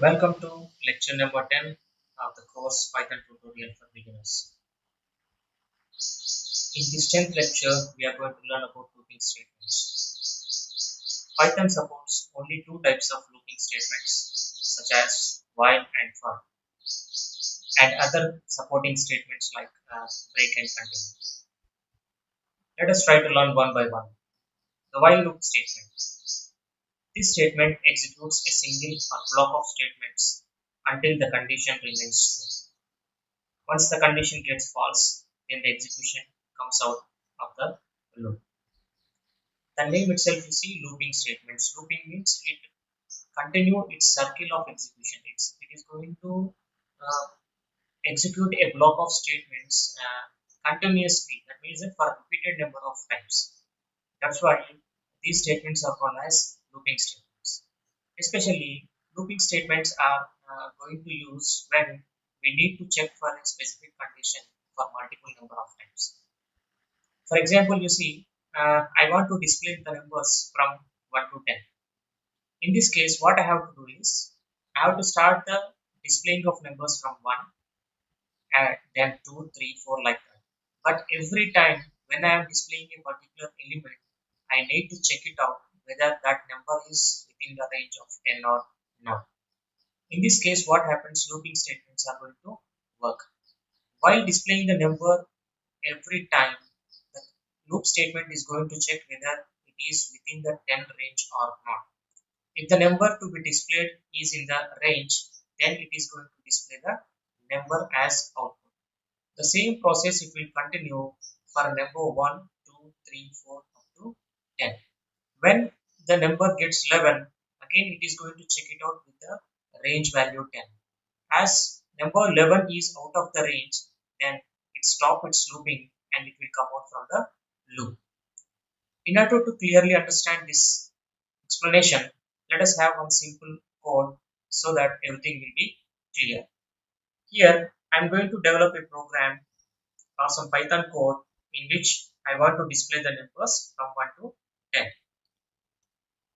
Welcome to lecture number 10 of the course Python tutorial for beginners. In this 10th lecture, we are going to learn about looping statements. Python supports only two types of looping statements, such as while and for, and other supporting statements like break and continue. Let us try to learn one by one. The while loop statement. This statement executes a single or block of statements until the condition remains true. Once the condition gets false, then the execution comes out of the loop. The name itself you see looping statements. Looping means it continue its circle of execution. It is going to uh, execute a block of statements continuously. That means that for a repeated number of times. That's why these statements are called as looping statements. Especially looping statements are going to use when we need to check for a specific condition for multiple number of times. For example, you see, I want to display the numbers from 1 to 10. In this case, what I have to do is, I have to start the displaying of numbers from 1 and then 2, 3, 4 like that. But every time when I am displaying a particular element, I need to check it out whether that number is within the range of 10 or not. In this case, what happens, looping statements are going to work. While displaying the number every time, the loop statement is going to check whether it is within the 10 range or not. If the number to be displayed is in the range, then it is going to display the number as output. The same process it will continue for number 1, 2, 3, 4 up to 10. When the number gets 11, again it is going to check it out with the range value 10. As number 11 is out of the range, then it stops its looping and it will come out from the loop. In order to clearly understand this explanation, let us have one simple code so that everything will be clear. Here I am going to develop a program or some Python code in which I want to display the numbers from 1 to 10.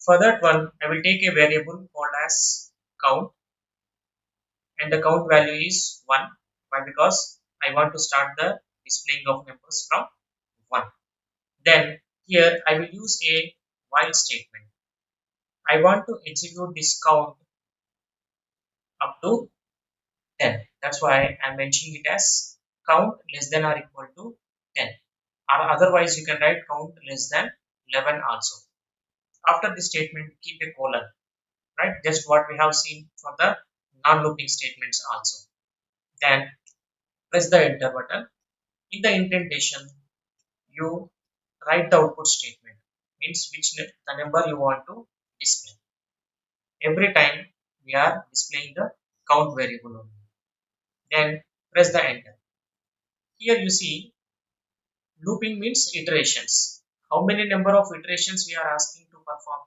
For that one, I will take a variable called as count, and the count value is 1. Why? Because I want to start the displaying of numbers from 1. Then here I will use a while statement. I want to execute this count up to 10. That's why I'm mentioning it as count less than or equal to 10. Or otherwise you can write count less than 11 also. After this statement, keep a colon, right? Just what we have seen for the non-looping statements also. Then press the enter button. In the indentation, you write the output statement, means the number you want to display. Every time we are displaying the count variable only. Then press the enter. Here you see looping means iterations. How many number of iterations we are asking to perform?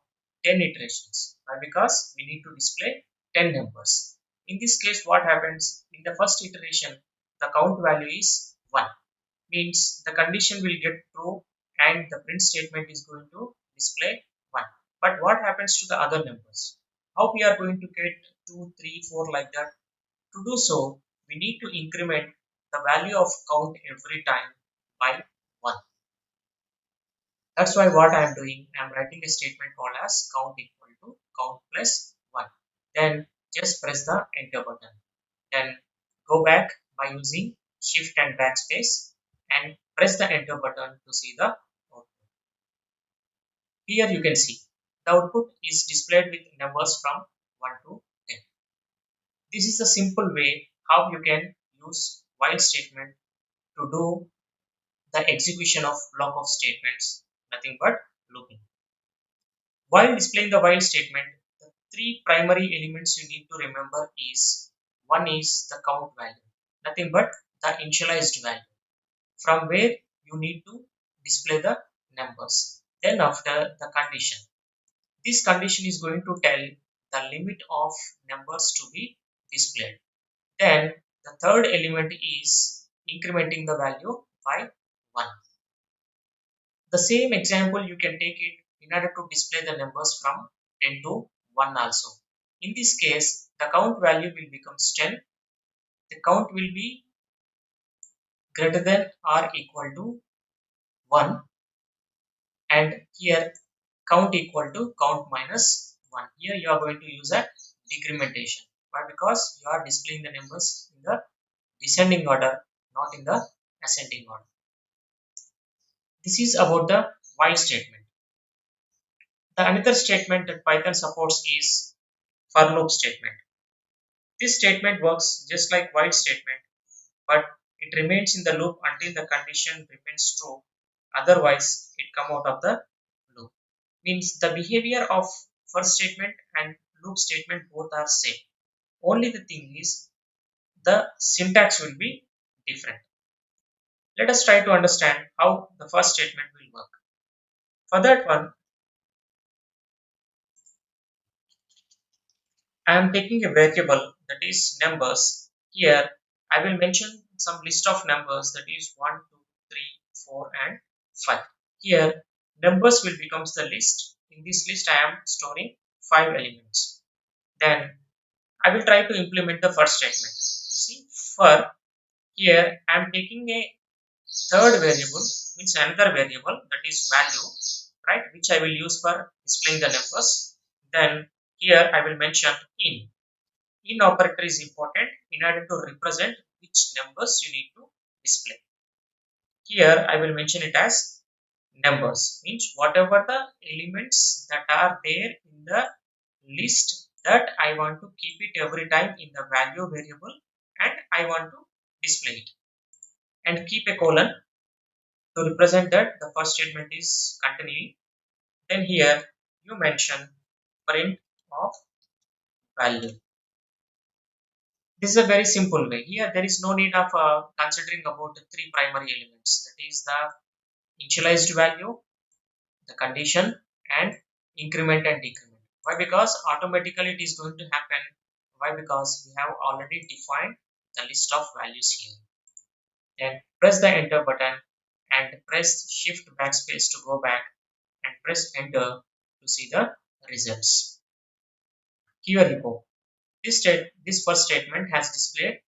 10 iterations. Why? Because we need to display 10 numbers. In this case, what happens? In the first iteration, the count value is 1. Means the condition will get true and the print statement is going to display 1. But what happens to the other numbers? How we are going to get 2, 3, 4 like that? To do so, we need to increment the value of count every time by 1. That's why what I am doing, I am writing a statement called as count equal to count plus 1. Then just press the enter button. Then go back by using shift and backspace and press the enter button to see the output. Here you can see the output is displayed with numbers from 1 to 10. This is a simple way how you can use while statement to do the execution of block of statements, nothing but looping. While displaying the while statement, the three primary elements you need to remember is, one is the count value, nothing but the initialized value, from where you need to display the numbers. Then after the condition. This condition is going to tell the limit of numbers to be displayed. Then the third element is incrementing the value by 1. The same example you can take it in order to display the numbers from 10 to 1 also. In this case, the count value will become 10. The count will be greater than or equal to 1, and here count equal to count minus 1. Here you are going to use a decrementation. Why? Because you are displaying the numbers in the descending order, not in the ascending order. This is about the while statement. The another statement that Python supports is for loop statement. This statement works just like while statement, but it remains in the loop until the condition remains true. Otherwise, it come out of the loop. Means the behavior of first statement and loop statement both are same. Only the thing is the syntax will be different. Let us try to understand how the first statement will work. For that one, I am taking a variable that is numbers. Here I will mention some list of numbers that is 1, 2, 3, 4 and 5. Here numbers will becomes the list. In this list I am storing 5 elements. Then I will try to implement the first statement. You see, for here I am taking a third variable, means another variable that is value, right, which I will use for displaying the numbers. Then here I will mention in. In operator is important in order to represent which numbers you need to display. Here I will mention it as numbers, means whatever the elements that are there in the list that I want to keep it every time in the value variable and I want to display it, and keep a colon to represent that the first statement is continuing. Then here you mention print of value. This is a very simple way. Here there is no need of considering about the three primary elements, that is the initialized value, the condition and increment and decrement. Why? Because automatically it is going to happen. Why? Because we have already defined the list of values here. Then press the enter button and press shift backspace to go back and press enter to see the results. Here you go. This first statement has displayed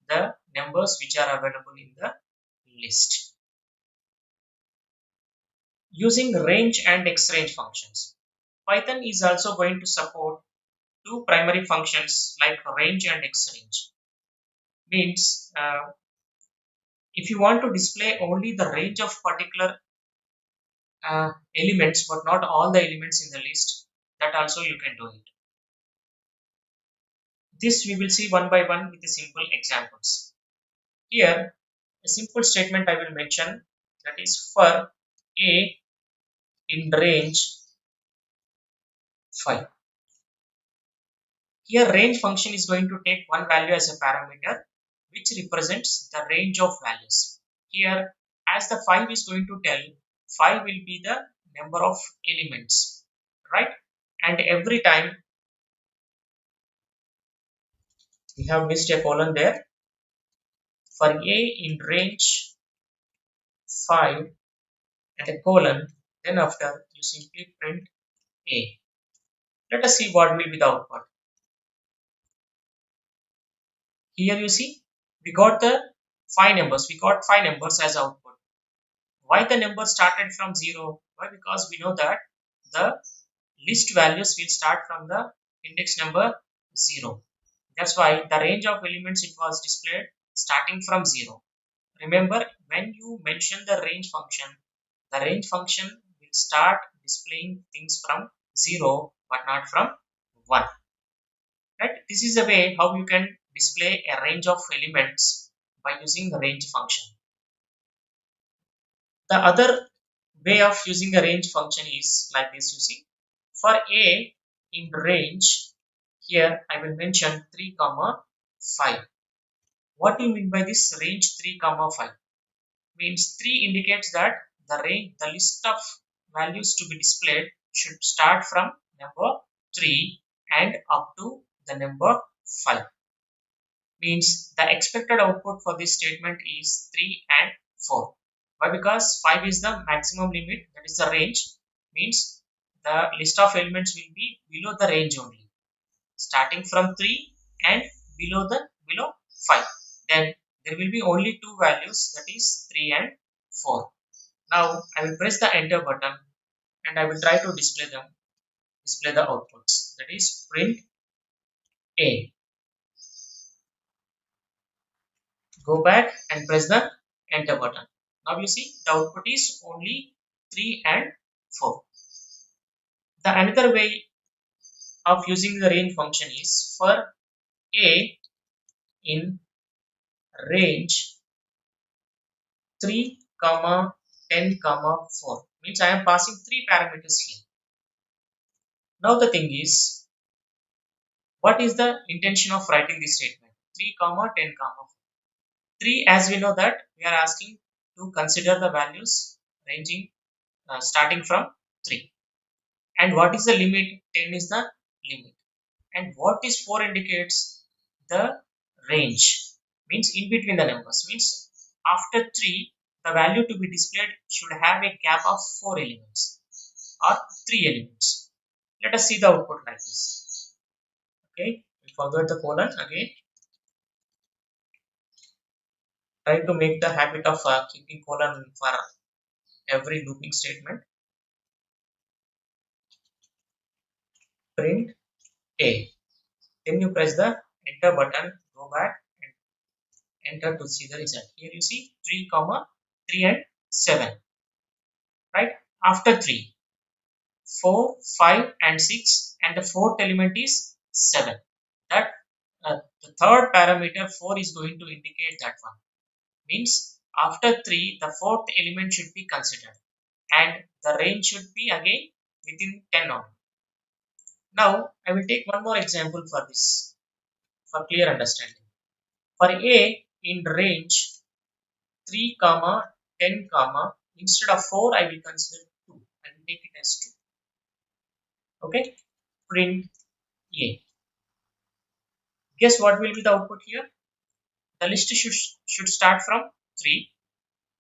the numbers which are available in the list. Using range and xrange functions, Python is also going to support two primary functions like range and xrange. Means if you want to display only the range of particular elements but not all the elements in the list, that also you can do it. This we will see one by one with the simple examples. Here a simple statement I will mention, that is for a in range 5. Here range function is going to take one value as a parameter which represents the range of values. Here as the 5 is going to tell, 5 will be the number of elements, right? And every time we have missed a colon there. For a in range 5 and a colon, then after you simply print a. Let us see what will be the output. Here you see we got the 5 numbers. We got 5 numbers as output. Why the number started from 0? Why? Because we know that the list values will start from the index number 0. That's why the range of elements it was displayed starting from 0. Remember, when you mention the range function will start displaying things from 0 but not from 1. Right? This is the way how you can display a range of elements by using the range function. The other way of using a range function is like this. You see, for a in range, here I will mention 3 comma 5. What do you mean by this range 3 comma 5? Means 3 indicates that the list of values to be displayed should start from number 3 and up to the number 5. Means the expected output for this statement is 3 and 4. Why? Because 5 is the maximum limit, that is the range, means the list of elements will be below the range only. starting from 3 and below 5. Then there will be only two values, that is 3 and 4. Now I will press the enter button and I will try to display the outputs, that is print A. Go back and press the enter button. Now you see the output is only 3 and 4. The another way of using the range function is for A in range 3 comma 10 comma 4, means I am passing three parameters here. Now the thing is, what is the intention of writing this statement 3 comma 10 comma 4? 3, as we know that we are asking to consider the values ranging starting from 3, and what is the limit? 10 is the limit, and what is 4 indicates the range, means in between the numbers, means after 3 the value to be displayed should have a gap of 4 elements or 3 elements. Let us see the output like this. Okay, we forgot the colon again. Try to make the habit of keeping colon for every looping statement. Print A. Then you press the enter button, go back and enter to see the result. Here you see 3 comma 3 and 7, right? After 3, 4, 5 and 6, and the fourth element is 7. That the third parameter 4 is going to indicate that one, means after 3 the fourth element should be considered and the range should be again within 10 only. Now I will take one more example for this for clear understanding. For A in range 3 comma 10 comma, instead of 4 I will consider 2. I will take it as 2. Okay, print A. Guess what will be the output here? The list should start from 3,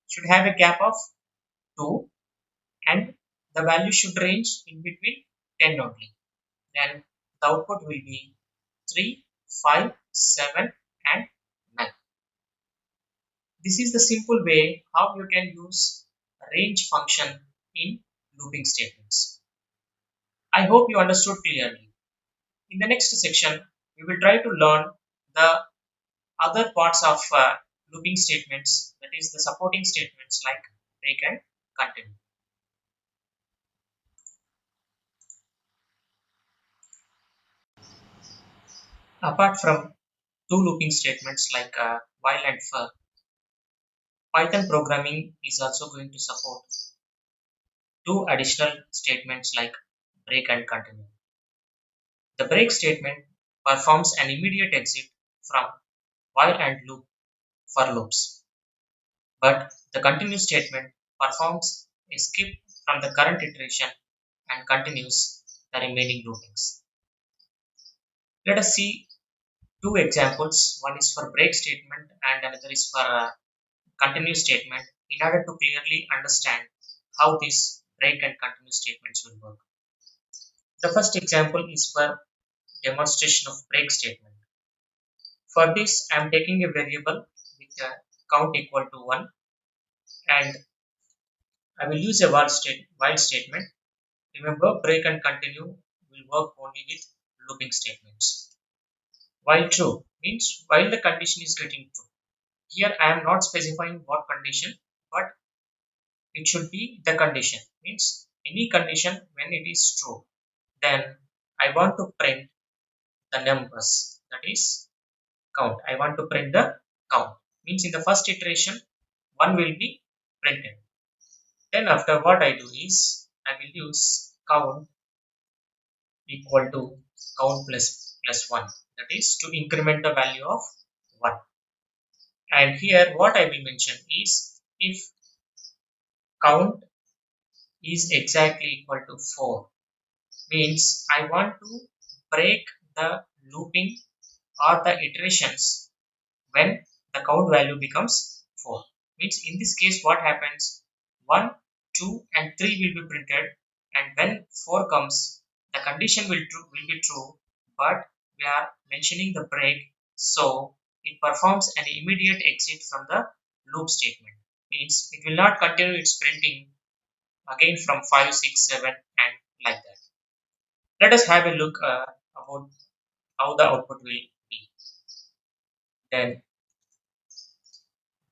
should have a gap of 2, and the value should range in between 10 only. Then the output will be 3, 5, 7 and 9. This is the simple way how you can use a range function in looping statements. I hope you understood clearly. In the next section, we will try to learn the other parts of looping statements, that is the supporting statements like break and continue. Apart from two looping statements like while and for, Python programming is also going to support two additional statements like break and continue. The break statement performs an immediate exit from while and loop for loops, but the continue statement performs a skip from the current iteration and continues the remaining loopings. Let us see two examples. One is for break statement and another is for continue statement, in order to clearly understand how these break and continue statements will work. The first example is for demonstration of break statement. For this, I am taking a variable with a count equal to 1 and I will use a while statement. Remember, break and continue will work only with looping statements. While true means while the condition is getting true. Here I am not specifying what condition, but it should be the condition, means any condition when it is true, then I want to print the numbers, that is count. I want to print the count, means in the first iteration 1 will be printed. Then after, what I do is I will use count equal to count plus 1, that is to increment the value of 1. And here what I will mention is if count is exactly equal to 4, means I want to break the looping or the iterations when the count value becomes 4. Means in this case what happens, 1, 2 and 3 will be printed, and when 4 comes the condition will be true, but we are mentioning the break, so it performs an immediate exit from the loop statement. Means it will not continue its printing again from 5, 6, 7 and like that. Let us have a look about how the output will be. Then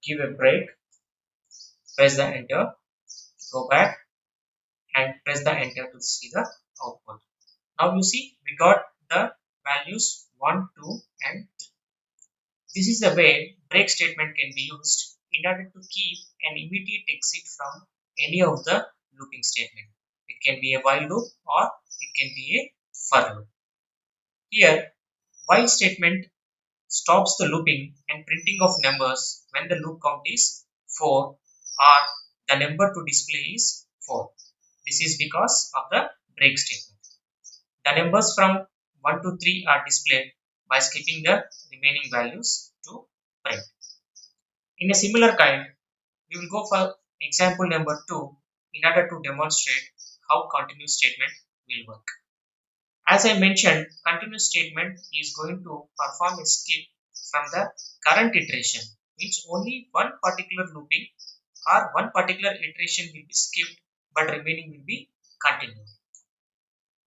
give a break, press the enter, go back and press the enter to see the output. Now you see we got the values 1, 2 and 3. This is the way break statement can be used in order to keep an immediate exit from any of the looping statement. It can be a while loop or it can be a for loop. Here, while statement stops the looping and printing of numbers when the loop count is 4 or the number to display is 4. This is because of the break statement. The numbers from 1 to 3 are displayed by skipping the remaining values to print. In a similar kind, we will go for example number 2 in order to demonstrate how continuous statement will work. As I mentioned, continuous statement is going to perform a skip from the current iteration. Means only one particular looping or one particular iteration will be skipped, but remaining will be continued.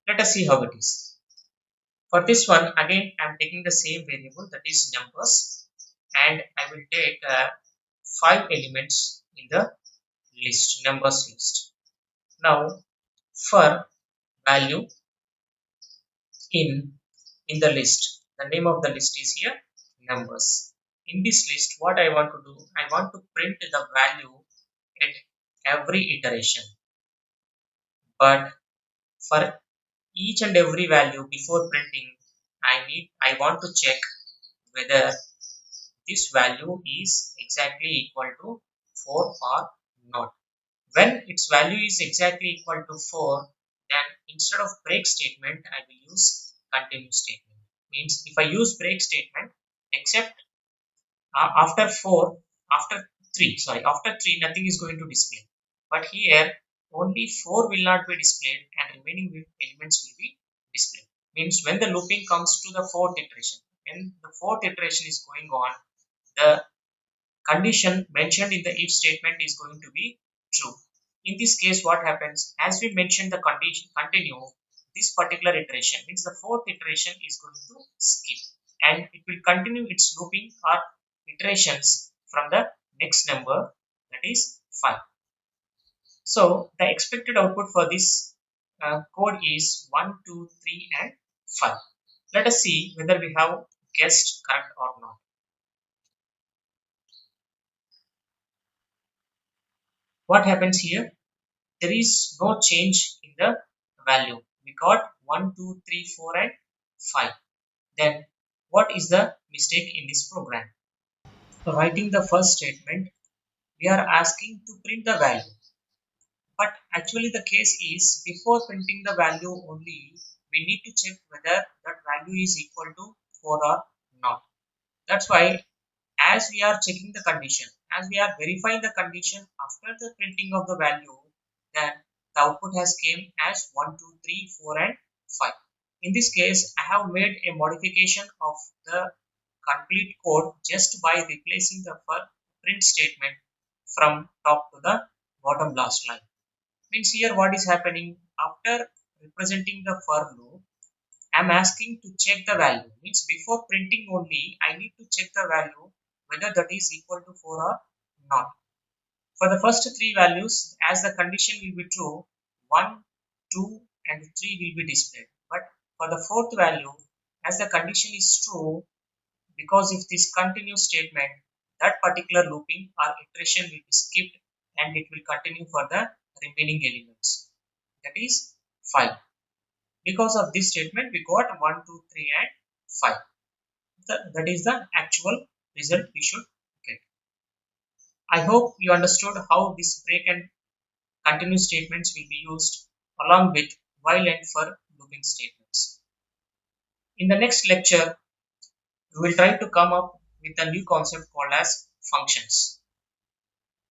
Let us see how it is. For this one, again I am taking the same variable, that is numbers, and I will take 5 elements in the list, numbers list. Now for value in the list, the name of the list is here numbers. In this list, what I want to do, I want to print the value at every iteration, but for each and every value before printing, I want to check whether this value is exactly equal to 4 or not. When its value is exactly equal to 4, then instead of break statement, I will use continue statement. Means if I use break statement, except after 4, after 3, nothing is going to display. But here, only 4 will not be displayed and remaining elements will be displayed. Means when the looping comes to the 4th iteration, when the 4th iteration is going on, the condition mentioned in the if statement is going to be true. In this case, what happens, as we mentioned the condition continue, this particular iteration means the 4th iteration is going to skip and it will continue its looping or iterations from the next number, that is 5. So the expected output for this code is 1, 2, 3 and 5. Let us see whether we have guessed correct or not. What happens here? There is no change in the value. We got 1, 2, 3, 4 and 5. Then what is the mistake in this program? Writing the first statement, we are asking to print the value. But actually the case is before printing the value only, we need to check whether that value is equal to 4 or not. That's why as we are checking the condition, as we are verifying the condition after the printing of the value, then the output has came as 1, 2, 3, 4 and 5. In this case, I have made a modification of the complete code just by replacing the print statement from top to the bottom last line. Means here what is happening, after representing the for loop, I am asking to check the value. Means before printing only, I need to check the value whether that is equal to 4 or not. For the first 3 values, as the condition will be true, 1, 2 and 3 will be displayed. But for the 4th value, as the condition is true, because if this continuous statement, that particular looping or iteration will be skipped and it will continue for the remaining elements, that is 5. Because of this statement, we got 1, 2, 3 and 5. That is the actual result we should get. I hope you understood how this break and continue statements will be used along with while and for looping statements. In the next lecture, we will try to come up with a new concept called as functions.